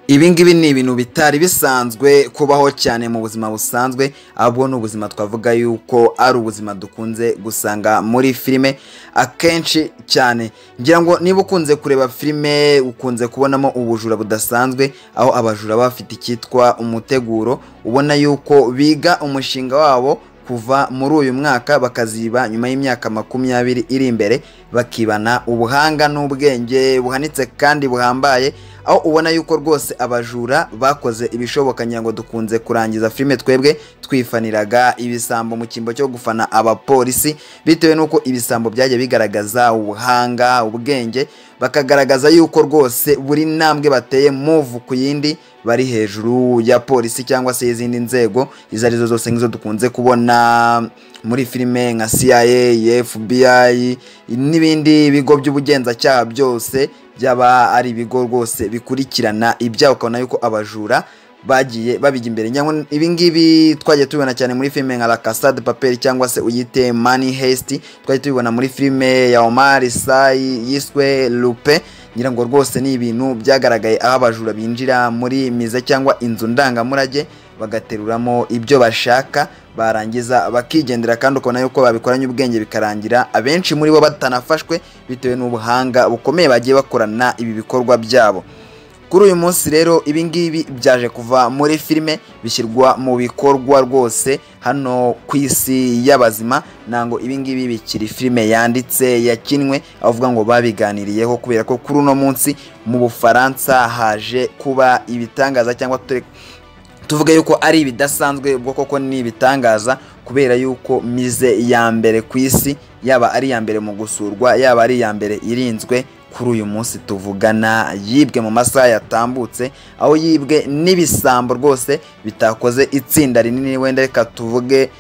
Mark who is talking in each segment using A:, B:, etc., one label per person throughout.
A: Ibi ngibi ni ibintu bitari bisanzwe kubaho cyane mu buzima busanzwe, ahubwo n'ubuzima twavuga yuko ari ubuzima dukunze gusanga muri filime akenshi cyane. Ngira ngo niba ukunze kureba filime ukunze kubonamo ubujura budasanzwe, aho abajura bafite icyitwa umuteguro, ubona yuko biga umushinga wabo kuva muri uyu mwaka bakaziba nyuma y'imyaka 20 iri imbere, bakibana ubuhanga n'ubwenge buhanitse kandi buhambaye, aho ubona yuko rwose abajura bakoze ibishoboka. Ngira ngo dukunze kurangiza filime twebwe twifaniraga ibisambo mu kimbo cyo gufana abapolisi, bitewe nuko ibisambo byaje bigaragaza ubuhanga ubwenge, bakagaragaza yuko rwose buri ntambwe bateye move ku yindi bari hejuru ya polisi cyangwa se izindi nzego izo arizo zose ngizo dukunze kubona muri filime nka CIA, FBI n'ibindi bigo by'ubugenzacyaha byose byaba ari ibigo rwose bikurikirana ibyaho, ukabona yuko abajura bagiye babijya imbere. Ibi ngibi twagiye tubibona cyane muri filime nka La Casa de Papel cyangwa se uyite Money Heist, twagiye tubibona muri filime ya Omar Sy yiswe Lupe. Ngira ngo rwose ni ibintu byagaragaye aho abajura binjira muri mize cyangwa inzu ndangamurage bagateruramo ibyo bashaka, barangiza bakigendera, kandi ukabona yuko babikoranye ubwenge bikarangira abenshi muri bo batanafashwe bitewe n'ubuhanga bukomeye bagiye bakorana ibi bikorwa byabo. Kuri uyu munsi rero ibi ngibi byaje kuva muri filime bishyirwa mu bikorwa rwose hano ku isi y'abazima. Nango ibi ngibi bikiri filime yanditse yakinwe, avuga ngo babiganiriyeho kubera ko kuri uno munsi mu Bufaransa haje kuba ibitangaza, cyangwa tuvuga yuko ari ibidasanzwe ubwo koko ni ibitangaza, kubera yuko mize ya mbere ku isi, yaba ari ya mbere mu gusurwa, yaba ari ya mbere irinzwe, kuri uyu munsi tuvugana yibwe mu masaha yatambutse, aho yibwe n'ibisambo rwose bitakoze itsinda rinini. Wenda reka tuvuge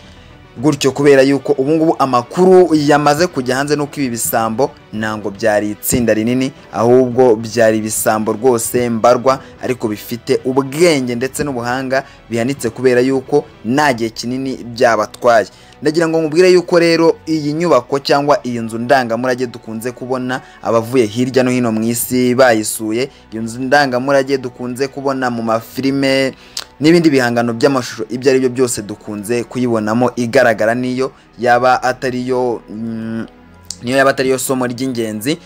A: gutyo kubera yuko ubu ngubu amakuru yamaze kujya hanze nuko ibi bisambo nango byari itsinda rinini, ahubwo byari ibisambo rwose mbarwa ariko bifite ubwenge ndetse n'ubuhanga bihanitse, kubera yuko nta gihe kinini byabatwaye. Ndagira ngo nkubwire yuko rero iyi nyubako cyangwa iyi nzu ndangamurage dukunze kubona abavuye hirya no hino mu isi bayisuye, iyo nzu ndangamurage dukunze kubona mu mafilime n'ibindi bihangano by'amashusho, ibyo ari byo byose dukunze kuyibonamo igaragara, niyo yaba atariyo somo ry'ingenzi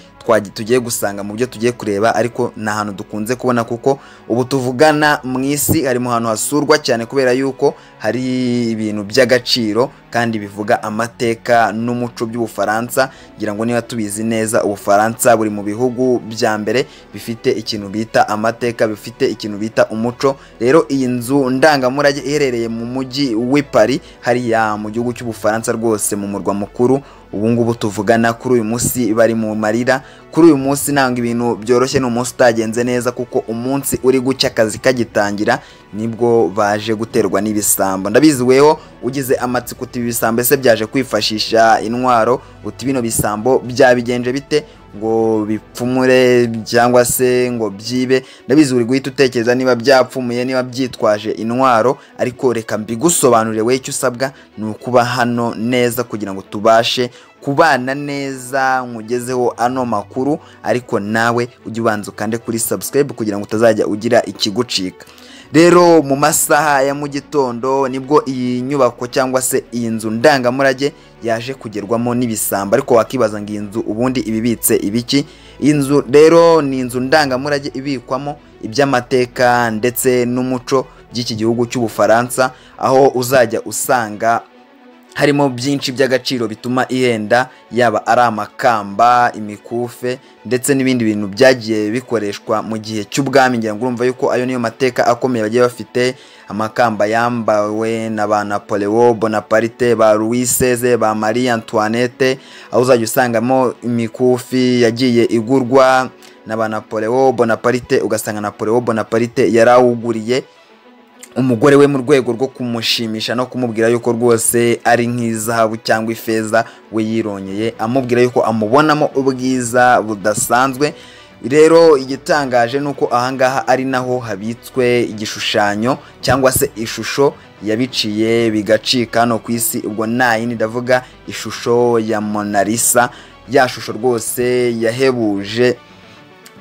A: tugiye gusanga mu byo tugiye kureba, ariko na hano dukunze kubona kuko ubu tuvugana mu isi hari mu hantu hasurwa cyane, kubera yuko hari ibintu by'agaciro kandi bivuga amateka n'umuco by'Ubufaransa. Ngira ngo niba tubizi neza, Ubufaransa buri mu bihugu bya mbere bifite ikintu bita amateka, bifite ikintu bita umuco. Rero iyi nzu ndangamurage iherereye mu mujyi w'i Paris, hariya mu gihugu cy'Ubufaransa rwose mu murwa mukuru. Ubu ngubu tuvugana kuri uyu munsi bari mu marira, kuri uyu munsi nanga ibintu byoroshye, n'umunsi utagenze neza, kuko umunsi uri gucya akazi kagitangira nibwo baje guterwa n'ibisambo. Ndabizi weho ugize amatsiko uti ibisambo ese byaje kwifashisha intwaro, uti bino bisambo byabigenje bite ngo bipfumure cyangwa se ngo byibe. Ndabizi uri guhita utekereza niba byapfumuye, niba byitwaje intwaro, ariko reka mbigusobanurire we icyo usabwa ni ukuba hano neza kugira ngo tubashe kubana neza nkugezeho ano makuru, ariko nawe ujye ubanza ukande kuri subscribe kugira ngo utazajya ugira ikigucika. Rero mu masaha ya mu gitondo nibwo iyi nyubako cyangwa se iyi nzu ndangamurage yaje kugerwamo n'ibisambo, ariko wakibaza ngo iyi nzu ubundi ibibitse ibiki? Iyi nzu rero ni inzu ndangamurage ibikwamo iby'amateka ndetse n'umuco by'iki gihugu cy'Ubufaransa, aho uzajya usanga harimo byinshi by'agaciro bituma ihenda, yaba ari amakamba, imikufe ndetse n'ibindi bintu byagiye bikoreshwa mu gihe cy'ubwami. Ngira ngo urumva yuko ayo niyo mateka akomeye bagiye bafite, amakamba yambawe na ba Napoleon Bonaparte, ba Louis XVI, ba Marie Antoinette, aho uzajya usangamo imikufi yagiye igurwa na ba Napoleon Bonaparte, ugasanga Napoleon Bonaparte yarawuguriye umugore we mu rwego rwo kumushimisha no kumubwira yuko rwose ari nk'izahabu cyangwa ifeza, we yironyeye amubwira yuko amubonamo ubwiza budasanzwe. Rero igitangaje nuko ahangaha ari naho habitswe igishushanyo cyangwa se ishusho yabiciye bigacika hano ku isi. Ubwo nta yindi ndavuga ishusho ya Mona Lisa, ya shusho rwose yahebuje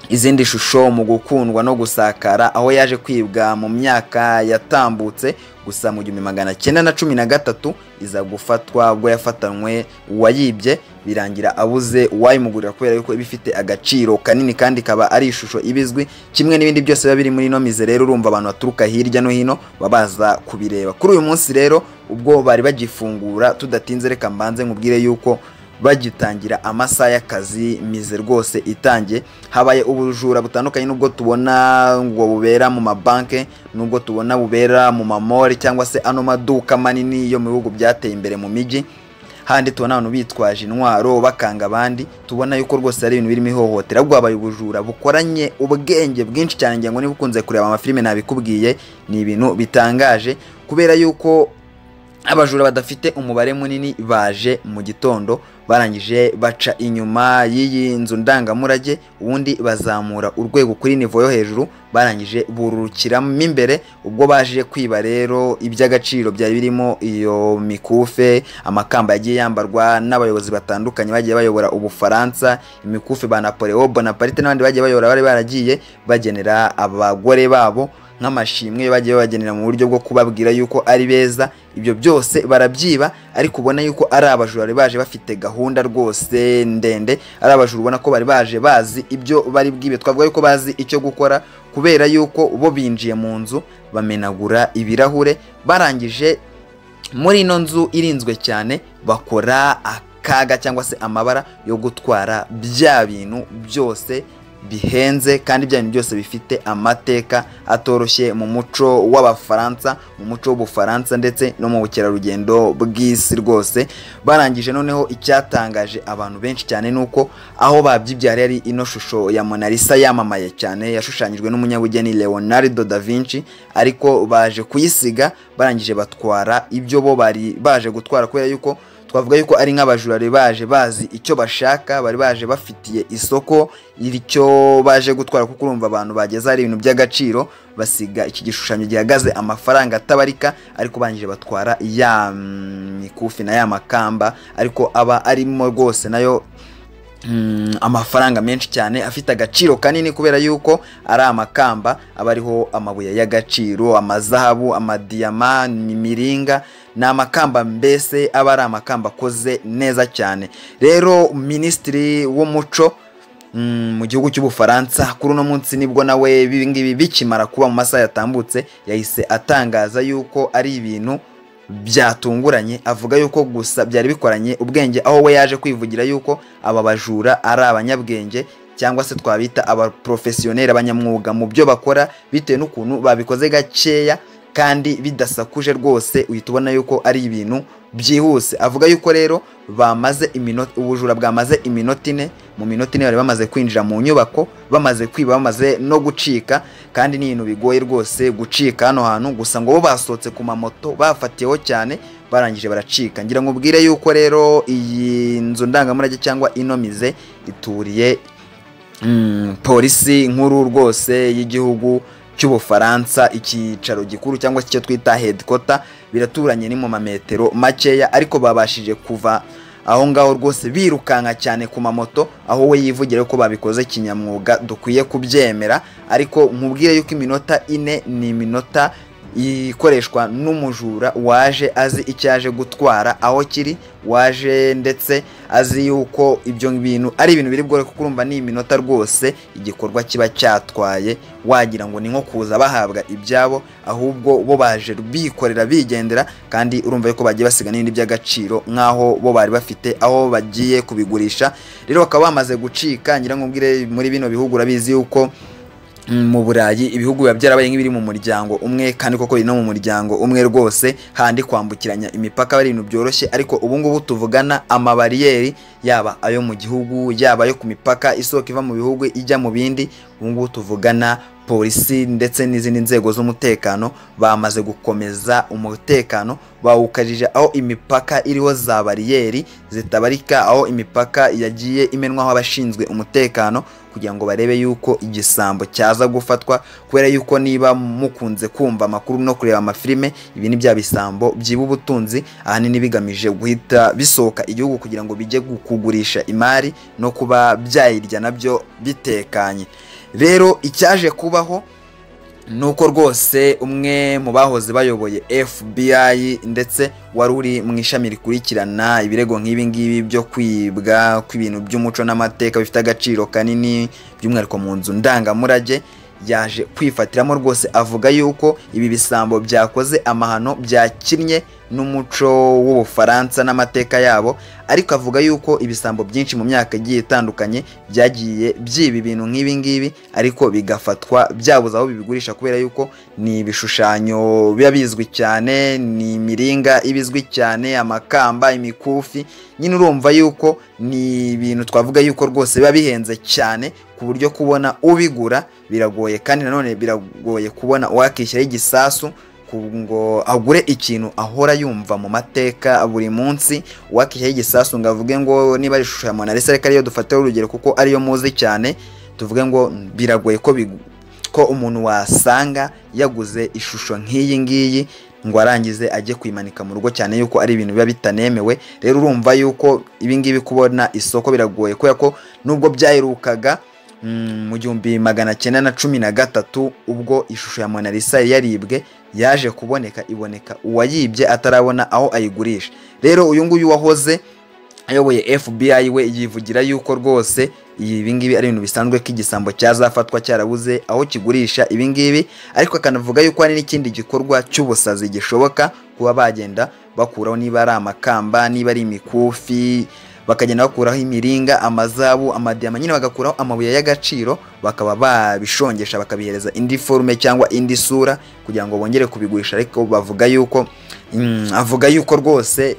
A: izindi shusho mu gukundwa no gusakara, aho yaje kwibwa mu myaka yatambutse, gusa mu 1913 iza gufatwa ubwo yafatanywe uwayibye, birangira abuze uwayimugurira kubera yuko ibifite agaciro kanini kandi kaba ari ishusho ibizwi kimwe n'ibindi byose biba biri muri no mize. Rero urumva abantu baturuka hirya no hino babaza kubireba. Kuri uyu munsi rero ubwo bari bagifungura, tudatinze reka mbanze nkubwire yuko bagitangira amasaha y'akazi mize rwose itangiye, habaye ubujura butandukanye nubwo tubona ngo bubera mu mabanke, nubwo tubona bubera mu mamori cyangwa se ano maduka manini yo mu bihugu byateye imbere mu miji, handi tubona abantu bitwaje intwaro bakanga abandi, tubona yuko rwose ari ibintu birimo ihohotera. Ubwo habaye ubujura bukoranye ubwenge bwinshi cyane, ngira ngo niba ukunze kureba amafilime nabikubwiye, ni ibintu bitangaje kubera yuko abajura badafite umubare munini baje mu gitondo, barangije baca inyuma y'iyi nzu ndangamurage, ubundi bazamura urwego kuri nivo yo hejuru, barangije bururukiramo imbere. Ubwo baje kwiba rero iby'agaciro byari birimo iyo mikufe, amakamba yagiye yambarwa n'abayobozi batandukanye bagiye bayobora Ubufaransa, imikufe ba Napoleon Bonaparte n'abandi bagiye bayobora bari baragiye bagenera abagore babo nk'amashimwe, bagiye babagenera mu buryo bwo kubabwira yuko ari beza. Ibyo byose barabyiba, ariko ubona yuko ari abajura bari baje bafite gahunda rwose ndende, ari abajura ubona ko bari baje bazi ibyo bari bwibe. Twavuga yuko bazi icyo gukora kubera yuko bo binjiye mu nzu bamenagura ibirahure, barangije muri ino nzu irinzwe cyane bakora akaga cyangwa se amabara yo gutwara bya bintu byose bihenze kandi bya bintu byose bifite amateka atoroshye mu muco w'Abafaransa, mu muco w'Ubufaransa ndetse no mu bukerarugendo bw'isi rwose. Barangije noneho icyatangaje abantu benshi cyane nuko aho babyibyara yari ino shusho ya Mona Lisa yamamaye cyane, yashushanyijwe n'umunyabugeni Leonardo da Vinci, ariko baje kuyisiga, barangije batwara ibyo bo bari baje gutwara kubera yuko twavuga yuko ari nk'abajura baje bazi icyo bashaka, bari baje bafitiye isoko icyo baje gutwara, kuko urumva abantu bageze ari ibintu by'agaciro, basiga iki gishushanyo gihagaze amafaranga atabarika, ariko bangije batwara ya mikufi na ya makamba, ariko aba arimo rwose nayo amafaranga menshi cyane afite agaciro kanini kubera yuko ari amakamba aba ariho amabuye y'agaciro, amazahabu, amadiyama, imiringa, ni amakamba mbese aba ari amakamba akoze neza cyane. Rero minisitiri w'umuco mu gihugu cy'Ubufaransa kuri uno munsi nibwo nawe ibingibi bikimara kuba mu masaha yatambutse yahise atangaza yuko ari ibintu byatunguranye, avuga yuko gusa byari bikoranye ubwenge, aho we yaje kwivugira yuko aba bajura ari abanyabwenge cyangwa se twabita aba professionnel, abanyamwuga mu byo bakora, bitewe n'ukuntu babikoze gakeya kandi bidasakuje rwose, uhita ubona yuko ari ibintu byihuse. Avuga yuko rero bamaze ubujura bwamaze iminota ine, mu minota ine bari bamaze kwinjira mu nyubako, bamaze kwiba, bamaze no gucika, kandi ni ibintu bigoye rwose gucika hano hantu, gusa ngo bo basohotse ku mamoto bafatiyeho cyane, barangije baracika. Ngira ngo ubwire yuko rero iyi nzu ndangamurage cyangwa inomize ituriye polisi nkuru rwose y'igihugu cy'Ubufaransa, icyicaro gikuru cyangwa icyo twita headquarter, biraturanye ni mu mametero makeya, ariko babashije kuva aho ngaho rwose birukanka cyane ku mamoto, aho we yivugira ko babikoze kinyamwuga dukwiye kubyemera. Ariko nkubwire yuko iminota ine ni iminota ikoreshwa n'umujura waje azi icyaje gutwara aho kiri, waje ndetse azi yuko ibyo bintu ari ibintu biri bwore, kuko urumva ni iminota rwose igikorwa kiba cyatwaye, wagira ngo ni nko kuza bahabwa ibyabo, ahubwo bo baje bikorera bigendera, kandi urumva yuko bagiye basiga n'ibindi by'agaciro nk'aho bo bari bafite aho bagiye kubigurisha. Rero bakaba bamaze gucika. Ngira ngo mbwire muri bino bihugu urabizi yuko mu Burayi ibihugu biba byarabaye nk'ibiri mu muryango umwe, kandi koko biri no mu muryango umwe rwose, handi kwambukiranya imipaka ari ibintu byoroshye. Ariko ubu ngubu tuvugana amabariyeri, yaba ayo mu gihugu yaba ayo ku mipaka isoko iva mu bihugu ijya mu bindi, ubu ngubu tuvugana polisi ndetse n'izindi nzego z'umutekano bamaze gukomeza umutekano, bawukajije aho imipaka iriho za bariyeri zitabarika, aho imipaka yagiye imenwaho abashinzwe umutekano, kugira ngo barebe yuko igisambo cyaza gufatwa, kubera yuko niba mukunze kumva amakuru no kureba amafilime, ibi ni bya bisambo byiba ubutunzi, ahanini bigamije guhita bisohoka igihugu kugira ngo bijye kugurisha imari no kuba byayirya nabyo bitekanye. rero icyaje kubaho nuko rwose umwe mu bahoze bayoboye FBI ndetse wari uri mu ishami rikurikirana ibirego nk'ibi ngibi byo kwibwa kw'ibintu by'umuco n'amateka bifite agaciro kanini by'umwihariko mu nzu ndangamurage yaje kwifatiramo rwose avuga yuko ibi bisambo byakoze amahano byakinnye n'umuco w'Ubufaransa n'amateka yabo, ariko avuga yuko ibisambo byinshi mu myaka igiye itandukanye byagiye byiba ibintu nk'ibi ngibi ariko bigafatwa byabuze aho bibigurisha kubera yuko ni ibishushanyo biba bizwi cyane, ni imiringa ibizwi cyane, amakamba, imikufi, nyine urumva yuko ni ibintu twavuga yuko rwose biba bihenze cyane ku buryo kubona ubigura biragoye, kandi nanone biragoye kubona uwakishyiraho igisasu ngo agure ikintu ahora yumva mu mateka buri munsi. Uwakishyiraho igisasu ngo avuge ngo niba ari ishusho ya Mona Lisa, reka ariyo dufatiraho urugero kuko ariyo muzi cyane, tuvuge ngo biragoye ko umuntu wasanga yaguze ishusho nk'iyi ngiyi ngo arangize ajye kuyimanika mu rugo, cyane yuko ari ibintu biba bitanemewe. Rero urumva yuko ibi ngibi kubona isoko biragoye kubera ko nubwo byaherukaga mu 1913 ubwo ishusho ya Mona Lisa yaribwe yaje kuboneka, iboneka uwayibye atarabona aho ayigurisha. Rero uyu nguyu wahoze ayoboye FBI we yivugira yuko rwose ibi ngibi ari ibintu bisanzwe ko igisambo cyazafatwa cyarabuze aho kigurisha ibi ngibi, ariko akanavuga yuko hari n'ikindi gikorwa cy'ubusazi gishoboka kuba bagenda bakuraho niba ari amakamba, niba ari imikufi, bakagenda bakuraho imiringa, amazabu, amadiyama, nyine bagakuraho amabuye y'agaciro bakaba babishongesha bakabihereza indi forume cyangwa indi sura kugira ngo bongere kubigurisha. Ariko bavuga yuko avuga yuko rwose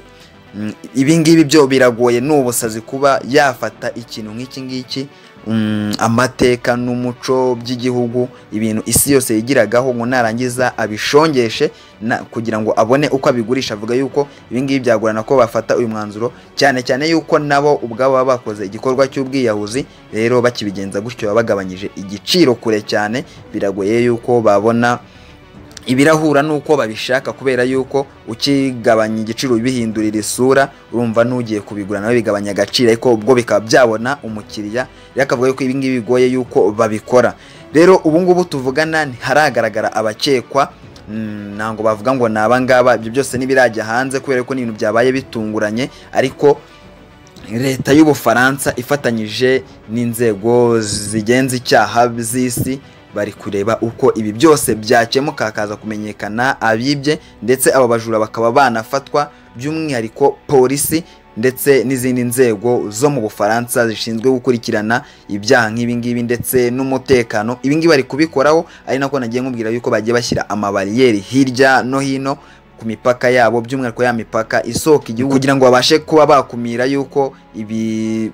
A: ibi ngibi byo biragoye n'ubusazi kuba yafata ikintu nk'iki ngiki, amateka n'umuco by'igihugu, ibintu isi yose yigiragaho, ngo narangiza abishongeshe kugira ngo abone uko abigurisha. Avuga yuko ibi ngibi byagorana ko bafata uyu mwanzuro, cyane cyane yuko nabo ubwabo baba bakoze igikorwa cy'ubwiyahuzi, rero bakibigenza gutyo baba bagabanyije igiciro kure cyane. Biragoye yuko babona ibirahura nuko babishaka kubera yuko ukigabanya igiciro bihindurira isura, urumva nugiye kubigura nawe bigabanya agaciro, ariko ubwo bikaba byabona umukiriya. Yakavuga yuko ibi ngibi bigoye yuko babikora. Rero ubu ngubu tuvugana haragaragara abakekwa, ntango bavuga ngo naba ngaba, ibyo byose nibirajya hanze kubera ko ni ibintu byabaye bitunguranye, ariko leta y'Ubufaransa ifatanyije n'inzego zigenza icyaha z'isi bari kureba uko ibi byose byakemuka, hakaza kumenyekana abibye, ndetse aba bajura bakaba banafatwa, by'umwihariko polisi ndetse n'izindi nzego zo mu Bufaransa zishinzwe gukurikirana ibyaha nk'ibi ngibi ndetse n'umutekano. Ibi ngibi bari kubikoraho, ari nako nagiye nkubwira yuko bagiye bashyira amabariyeri hirya no hino ku mipaka yabo, by'umwihariko ya mipaka isohoka igihugu, kugira ngo babashe kuba bakumira yuko ibi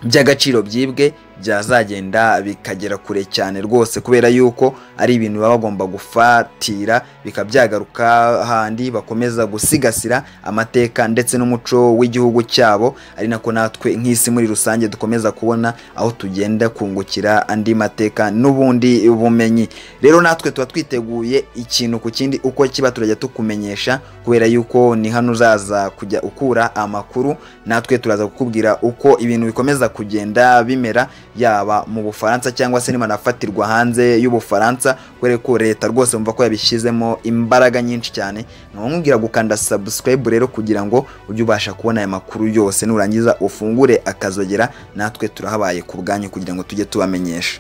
A: by'agaciro byibwe byazagenda bikagera kure cyane rwose, kubera yuko ari ibintu baba bagomba gufatira bikabyagaruka handi bakomeza gusigasira amateka ndetse n'umuco w'igihugu cyabo. Ari nako natwe nk'isi muri rusange dukomeza kubona aho tugenda kungukira andi mateka n'ubundi bumenyi. Rero natwe tuba twiteguye ikintu ku kindi uko kiba turajya tukumenyesha, kubera yuko ni hano uzaza kujya ukura amakuru, natwe turaza kukubwira uko ibintu bikomeza kugenda bimera, yaba mu Bufaransa cyangwa se nimanafatirwa hanze y'Ubufaransa, kubera ko leta rwose umva ko yabishizemo imbaraga nyinshi cyane. Nkubwira gukanda subscribe rero kugira ngo ujye ubasha kubona aya makuru yose, nurangiza ufungure akazogera, natwe turahabaye ku bwanyu kugira ngo tujye tubamenyesha.